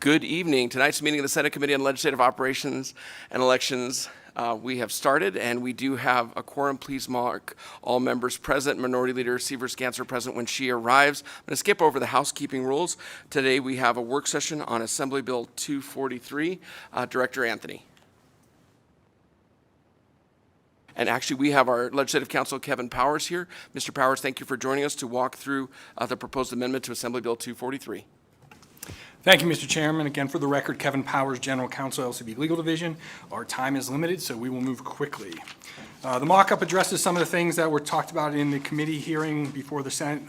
Good evening. Tonight's meeting of the Senate Committee on Legislative Operations and Elections. We have started, and we do have a quorum. Please mark all members present. Minority Leader Sievers-Ganser present when she arrives. I'm going to skip over the housekeeping rules. Today we have a work session on Assembly Bill 243. Director Anthony. And actually, we have our Legislative Counsel, Kevin Powers, here. Mr. Powers, thank you for joining us to walk through the proposed amendment to Assembly Bill 243. Thank you, Mr. Chairman. Again, for the record, Kevin Powers, General Counsel, LCB Legal Division. Our time is limited, so we will move quickly. The mock-up addresses some of the things that were talked about in the committee hearing before the Senate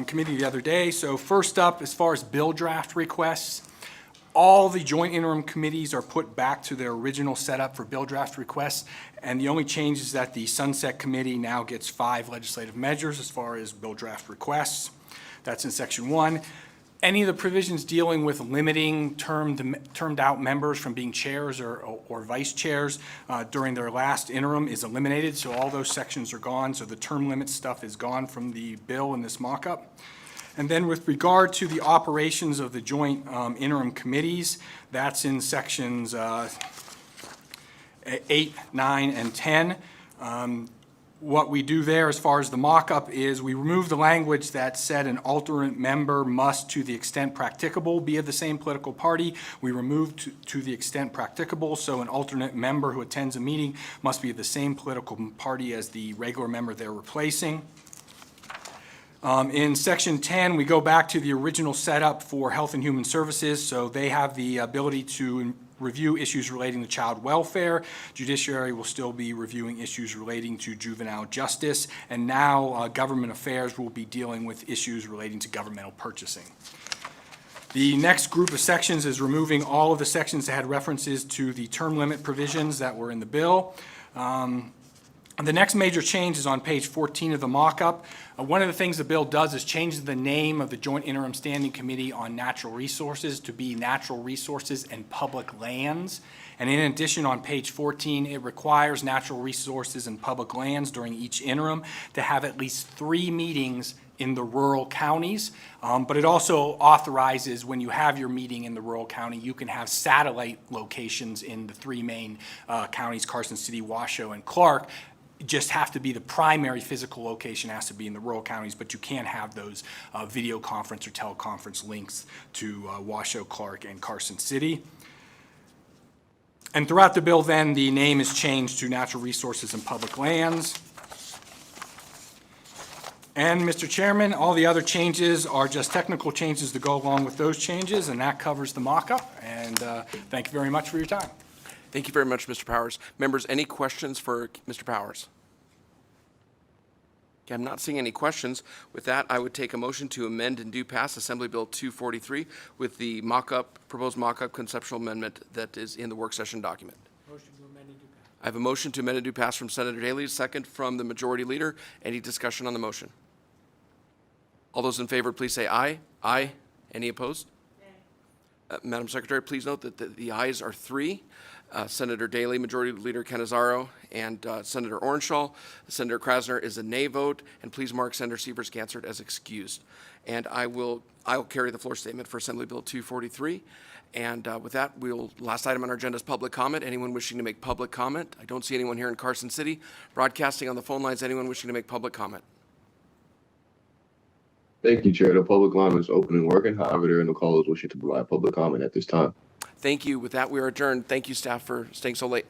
committee the other day. So first up, as far as bill draft requests, all the joint interim committees are put back to their original setup for bill draft requests, and the only change is that the Sunset Committee now gets 5 legislative measures as far as bill draft requests. That's in Section 1. Any of the provisions dealing with limiting termed out members from being chairs or vice chairs during their last interim is eliminated, so all those sections are gone, so the term limit stuff is gone from the bill in this mock-up. And then with regard to the operations of the joint interim committees, that's in sections 8, 9, and 10. What we do there as far as the mock-up is we remove the language that said an alternate member must, to the extent practicable, be of the same political party. We remove to the extent practicable, so an alternate member who attends a meeting must be of the same political party as the regular member they're replacing. In Section 10, we go back to the original setup for Health and Human Services, so they have the ability to review issues relating to child welfare. Judiciary will still be reviewing issues relating to juvenile justice, and now Government Affairs will be dealing with issues relating to governmental purchasing. The next group of sections is removing all of the sections that had references to the term limit provisions that were in the bill. The next major change is on page 14 of the mock-up. One of the things the bill does is change the name of the Joint Interim Standing Committee on Natural Resources to be Natural Resources and Public Lands. And in addition, on page 14, it requires Natural Resources and Public Lands during each interim to have at least 3 meetings in the rural counties, but it also authorizes when you have your meeting in the rural county, you can have satellite locations in the 3 main counties, Carson City, Washoe, and Clark. Just have to be the primary physical location has to be in the rural counties, but you can have those video conference or teleconference links to Washoe, Clark, and Carson City. And throughout the bill then, the name is changed to Natural Resources and Public Lands. And Mr. Chairman, all the other changes are just technical changes to go along with those changes, and that covers the mock-up. And thank you very much for your time. Thank you very much, Mr. Powers. Members, any questions for Mr. Powers? Okay, I'm not seeing any questions. With that, I would take a motion to amend and do pass Assembly Bill 243 with the proposed mock-up conceptual amendment that is in the work session document. Motion to amend and do pass. I have a motion to amend and do pass from Senator Daley, second from the Majority Leader. Any discussion on the motion? All those in favor, please say aye. Aye. Any opposed? Madam Secretary, please note that the ayes are 3. Senator Daley, Majority Leader Canizaro, and Senator Orenshaw. Senator Krasner is a nay vote, and please mark Senator Sievers-Ganser as excused. And I will carry the floor statement for Assembly Bill 243. And with that, last item on our agenda is public comment. Anyone wishing to make public comment? I don't see anyone here in Carson City. Broadcasting on the phone lines, anyone wishing to make public comment? Thank you, Chair. The public line is open and working. However, there are no callers wishing to provide public comment at this time. Thank you. With that, we are adjourned. Thank you, staff, for staying so late.